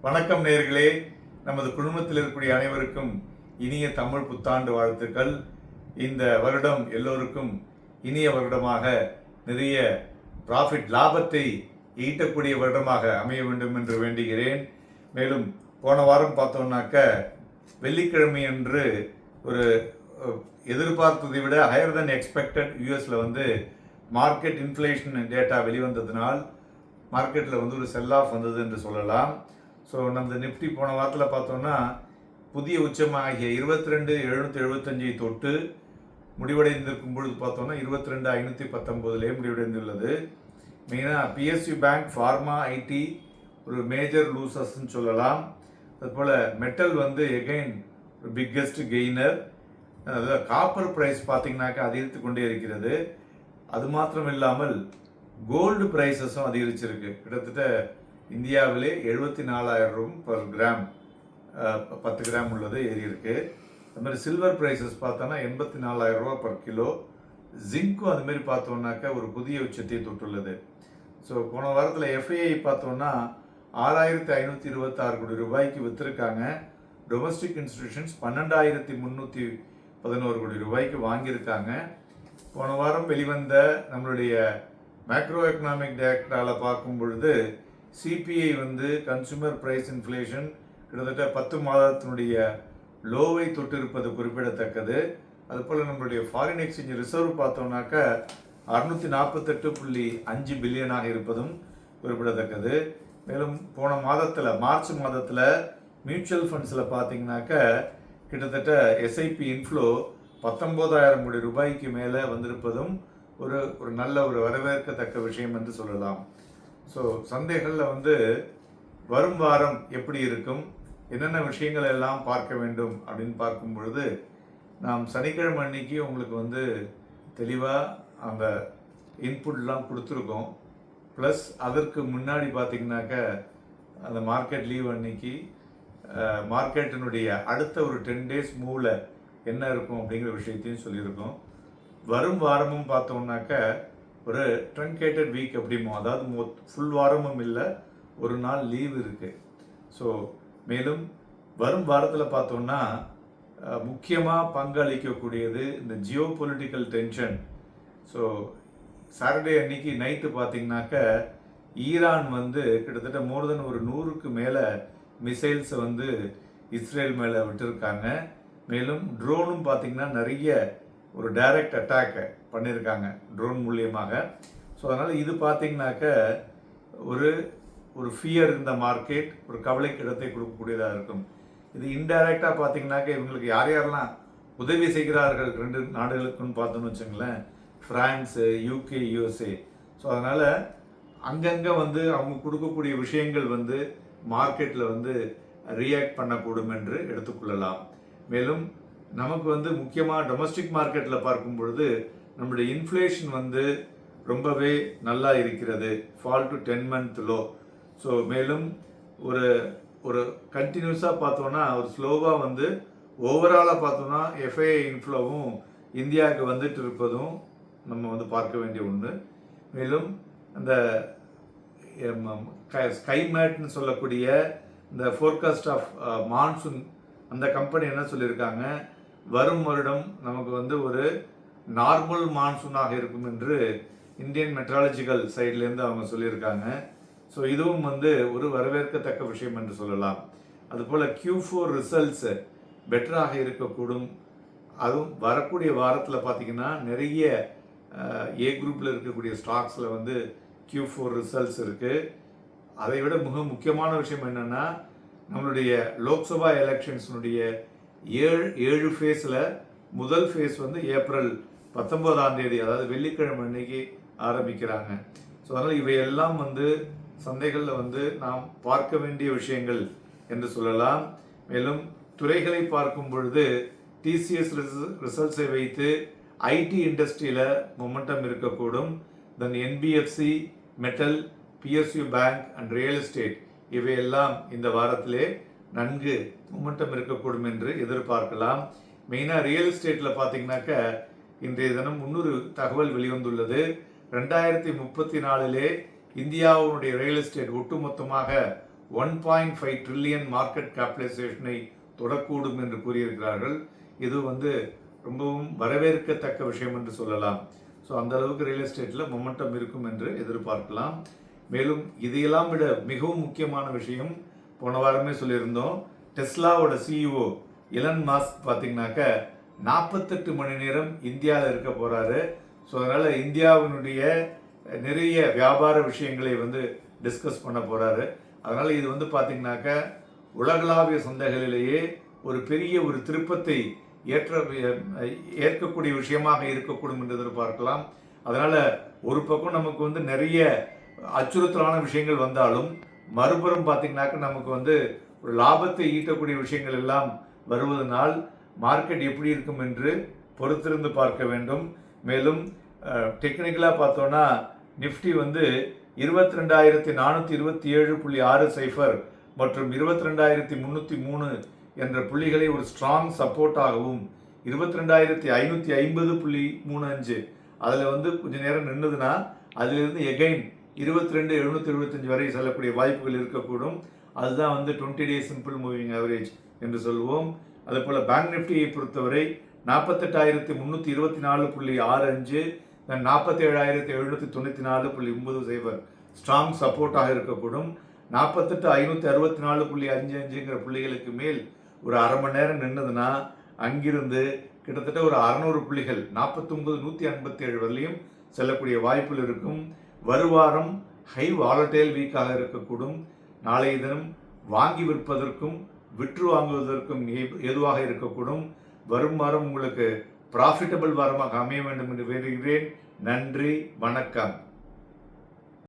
வணக்கம் நேயர்களே. நமது குழுமத்தில் இருக்கக்கூடிய அனைவருக்கும் இனிய தமிழ் புத்தாண்டு வாழ்த்துக்கள். இந்த வருடம் எல்லோருக்கும் இனிய வருடமாக நிறைய ப்ராஃபிட் லாபத்தை ஈட்டக்கூடிய வருடமாக அமைய வேண்டும் என்று வேண்டுகிறேன். மேலும் போன வாரம் பார்த்தோம்னாக்க வெள்ளிக்கிழமை அன்று ஒரு எதிர்பார்த்ததை விட ஹையர் தென் எக்ஸ்பெக்டட் யூஎஸில் மார்க்கெட் இன்ஃப்ளேஷன் டேட்டா வெளிவந்ததுனால் மார்க்கெட்டில் ஒரு செல் ஆஃப் வந்தது என்று சொல்லலாம். ஸோ நமது நிஃப்டி போன வாரத்தில் பார்த்தோம்னா புதிய உச்சமாகிய 22,775 தொட்டு முடிவடைந்திருக்கும் பொழுது பார்த்தோம்னா 22,519 முடிவடைந்துள்ளது. மெயினாக பிஎஸ்யூ பேங்க், ஃபார்மா, ஐடி ஒரு மேஜர் லூசர்ஸ்ன்னு சொல்லலாம். அதுபோல் மெட்டல் எகெயின் ஒரு பிக்கெஸ்ட் கெய்னர். அதாவது காப்பர் ப்ரைஸ் பார்த்தீங்கன்னாக்கா அதிகரித்து கொண்டே இருக்கிறது. அது மாத்திரம் இல்லாமல் கோல்டு ப்ரைஸஸும் அதிகரிச்சிருக்கு. கிட்டத்தட்ட இந்தியாவிலே 74,000 பர் கிராம் 10 கிராம் உள்ளது ஏறி இருக்கு. அது மாதிரி சில்வர் ப்ரைஸஸ் பார்த்தோன்னா 84,000 பர் கிலோ. ஜிங்க்கும் அதுமாரி பார்த்தோம்னாக்கா ஒரு புதிய உச்சத்தை தொட்டுள்ளது. ஸோ போன வாரத்தில் எஃப்ஐஐ பார்த்தோன்னா 6,526 கோடி ரூபாய்க்கு விற்றுருக்காங்க. டொமஸ்டிக் இன்ஸ்டிடியூஷன்ஸ் 12,311 கோடி ரூபாய்க்கு வாங்கியிருக்காங்க. போன வாரம் வெளிவந்த நம்மளுடைய மேக்ரோ எக்கனாமிக் டேட்டாவில் பார்க்கும் பொழுது சிபிஐ கன்சூமர் ப்ரைஸ் இன்ஃப்ளேஷன் கிட்டத்தட்ட 10 மாதத்தினுடைய லோவை தொட்டிருப்பது குறிப்பிடத்தக்கது. அதுபோல் நம்மளுடைய ஃபாரின் எக்ஸ்சேஞ்ச் ரிசர்வ் பார்த்தோம்னாக்க 648.5 பில்லியனாக இருப்பதும் குறிப்பிடத்தக்கது. மேலும் போன மாதத்தில் மார்ச் மாதத்தில் மியூச்சுவல் ஃபண்ட்ஸில் பார்த்தீங்கன்னாக்க கிட்டத்தட்ட எஸ்ஐபி இன்ஃப்ளோ 19,000 கோடி ரூபாய்க்கு மேலே வந்திருப்பதும் ஒரு நல்ல ஒரு வரவேற்கத்தக்க விஷயம் என்று சொல்லலாம். ஸோ சந்தைகளில் வரும் வாரம் எப்படி இருக்கும், என்னென்ன விஷயங்கள் எல்லாம் பார்க்க வேண்டும் அப்படின்னு பார்க்கும் பொழுது நாம் சனிக்கிழமை அன்னைக்கு உங்களுக்கு தெளிவாக அந்த இன்புட்லாம் கொடுத்துருக்கோம். ப்ளஸ் அதற்கு முன்னாடி பார்த்திங்கனாக்க அந்த மார்க்கெட் லீவ் அன்னைக்கு மார்க்கெட்டினுடைய அடுத்த ஒரு 10 days மூவில் என்ன இருக்கும் அப்படிங்கிற விஷயத்தையும் சொல்லியிருக்கோம். வரும் வாரமும் பார்த்தோம்னாக்க ஒரு ட்ரங்கேட்டட் வீக் அப்படிமோ, அதாவது ஃபுல் வாரமும் இல்லை, ஒரு நாள் லீவ் இருக்குது. ஸோ மேலும் வரும் வாரத்தில் பார்த்தோம்னா முக்கியமாக பங்களிக்கக்கூடியது இந்த Jio political tension. So Saturday அன்னைக்கு நைட்டு பார்த்தீங்கன்னாக்க ஈரான் கிட்டத்தட்ட மோர் தென் ஒரு 100க்கு மேலே மிசைல்ஸை இஸ்ரேல் மேலே விட்டுருக்காங்க. மேலும் ட்ரோனும் பார்த்திங்கன்னா நிறைய ஒரு டைரக்ட் அட்டாக்கை பண்ணியிருக்காங்க ட்ரோன் மூலியமாக. ஸோ அதனால் இது பார்த்திங்கனாக்க ஒரு ஃபியர் இந்த மார்க்கெட், ஒரு கவலைக்கு இடத்தை கொடுக்கக்கூடியதாக இருக்கும். இது இன்டைரக்டாக பார்த்திங்கனாக்க இவங்களுக்கு யாரெல்லாம் உதவி செய்கிறார்கள் 2 நாடுகளுக்குன்னு பார்த்தோன்னு வச்சுங்களேன், ஃப்ரான்ஸு, யூகே, யூஎஸ்ஏ. ஸோ அதனால் அங்கங்கே அவங்க கொடுக்கக்கூடிய விஷயங்கள் மார்க்கெட்டில் ரியாக்ட் பண்ணக்கூடும் என்று எடுத்துக்கொள்ளலாம். மேலும் நமக்கு முக்கியமாக டொமஸ்டிக் மார்க்கெட்டில் பார்க்கும் பொழுது நம்மளுடைய இன்ஃப்ளேஷன் ரொம்பவே நல்லா இருக்கிறது, fall to 10 month low. So மேலும் ஒரு கண்டினியூஸாக பார்த்தோன்னா ஒரு ஸ்லோவாக ஓவராலாக பார்த்தோன்னா எஃப்ஐஐ இன்ஃப்ளோவும் இந்தியாவுக்கு வந்துட்டு இருப்பதும் நம்ம பார்க்க வேண்டிய ஒன்று. மேலும் அந்த ஸ்கைமேட்னு சொல்லக்கூடிய இந்த ஃபோர்காஸ்ட் ஆஃப் மான்சூன் அந்த கம்பெனி என்ன சொல்லியிருக்காங்க, வரும் வருடம் நமக்கு ஒரு நார்மல் மான்சூனாக இருக்கும் என்று இந்தியன் மெட்ராலஜிக்கல் சைட்லேருந்து அவங்க சொல்லியிருக்காங்க. ஸோ இதுவும் ஒரு வரவேற்கத்தக்க விஷயம் என்று சொல்லலாம். அதுபோல் Q4 ரிசல்ட்ஸ் பெட்டராக இருக்கக்கூடும். அதுவும் வரக்கூடிய வாரத்தில் பார்த்திங்கன்னா நிறைய ஏ குரூப்பில் இருக்கக்கூடிய ஸ்டாக்ஸில் Q4 ரிசல்ட்ஸ் இருக்குது. அதை விட மிக முக்கியமான விஷயம் என்னென்னா நம்மளுடைய லோக்சபா எலெக்ஷன்ஸினுடைய 7 ஃபேஸில் முதல் ஃபேஸ் ஏப்ரல் 19ஆம் தேதி, அதாவது வெள்ளிக்கிழமை அன்னைக்கு ஆரம்பிக்கிறாங்க. ஸோ அதனால் இவையெல்லாம் சந்தைகளில் நாம் பார்க்க வேண்டிய விஷயங்கள் என்று சொல்லலாம். மேலும் துறைகளை பார்க்கும் பொழுது டிசிஎஸ் ரிசல்ட்ஸை வைத்து ஐடி இண்டஸ்ட்ரியில் மொமெண்டம் இருக்கக்கூடும். Then NBFC, metal, PSU bank and real estate இவையெல்லாம் இந்த வாரத்திலே நன்கு மொமெண்டம் இருக்கக்கூடும் என்று எதிர்பார்க்கலாம். மெயினாக ரியல் எஸ்டேட்டில் பார்த்தீங்கன்னாக்க இன்றைய தினம் இன்னொரு தகவல் வெளிவந்துள்ளது. 2034 இந்தியாவுடைய ரியல் எஸ்டேட் ஒட்டுமொத்தமாக 1.5 ட்ரில்லியன் மார்க்கெட் கேபிடலைசேஷனை தொடக்கூடும் என்று கூறியிருக்கிறார்கள். இது ரொம்பவும் வரவேற்கத்தக்க விஷயம் என்று சொல்லலாம். ஸோ அந்த அளவுக்கு ரியல் எஸ்டேட்டில் மொமெண்டம் இருக்கும் என்று எதிர்பார்க்கலாம். மேலும் இதையெல்லாம் விட மிகவும் முக்கியமான விஷயம், போன வாரமே சொல்லியிருந்தோம், டெஸ்லாவோட சிஇஓ எலன் மாஸ்க் பார்த்தீங்கன்னாக்க 48 மணி நேரம் இந்தியாவில் இருக்க போகிறாரு. ஸோ அதனால் இந்தியாவினுடைய நிறைய வியாபார விஷயங்களை டிஸ்கஸ் பண்ண போகிறாரு. அதனால் இது பார்த்தீங்கன்னாக்க உலகளாவிய சந்தைகளிலேயே ஒரு பெரிய ஒரு திருப்பத்தை ஏற்கக்கூடிய விஷயமாக இருக்கக்கூடும் என்று எதிர்பார்க்கலாம். அதனால் ஒரு பக்கம் நமக்கு நிறைய அச்சுறுத்தலான விஷயங்கள் வந்தாலும், மறுபுறம் பார்த்தீங்கன்னாக்க நமக்கு ஒரு லாபத்தை ஈட்டக்கூடிய விஷயங்கள் எல்லாம் வருவதனால் மார்க்கெட் எப்படி இருக்கும் என்று பொறுத்திருந்து பார்க்க வேண்டும். மேலும் டெக்னிக்கலாக பார்த்தோன்னா நிஃப்டி 22,427.60 மற்றும் 22,303 என்ற புள்ளிகளை ஒரு ஸ்ட்ராங் சப்போர்ட்டாகவும், 22,550.35 அதில் கொஞ்ச நேரம் நின்றுதுன்னா அதிலிருந்து எகைன் 22,775 வரை செல்லக்கூடிய வாய்ப்புகள் இருக்கக்கூடும். அதுதான் 20 டே சிம்பிள் மூவிங் ஆவரேஜ் என்று சொல்லுவோம். அதுபோல் பேங்க் நிஃப்டியை பொறுத்தவரை 48,324.65 47,794.90 ஸ்ட்ராங் சப்போர்ட்டாக இருக்கக்கூடும். 48,564.55 புள்ளிகளுக்கு மேல் ஒரு அரை மணி நேரம் நின்றுதுன்னா அங்கிருந்து கிட்டத்தட்ட ஒரு 600 புள்ளிகள் 49,157 வரலையும் செல்லக்கூடிய வாய்ப்புகள் இருக்கும். வருவாரம் ஹை வாலட்டைல் வீக்காக இருக்கக்கூடும். நாளைய தினம் வாங்கி விற்பதற்கும் விற்று வாங்குவதற்கும் ஏதுவாக இருக்கக்கூடும். வரும் வாரம் உங்களுக்கு ப்ராஃபிட்டபிள் வாரமாக அமைய வேண்டும் என்று வேண்டுகிறேன். நன்றி, வணக்கம்.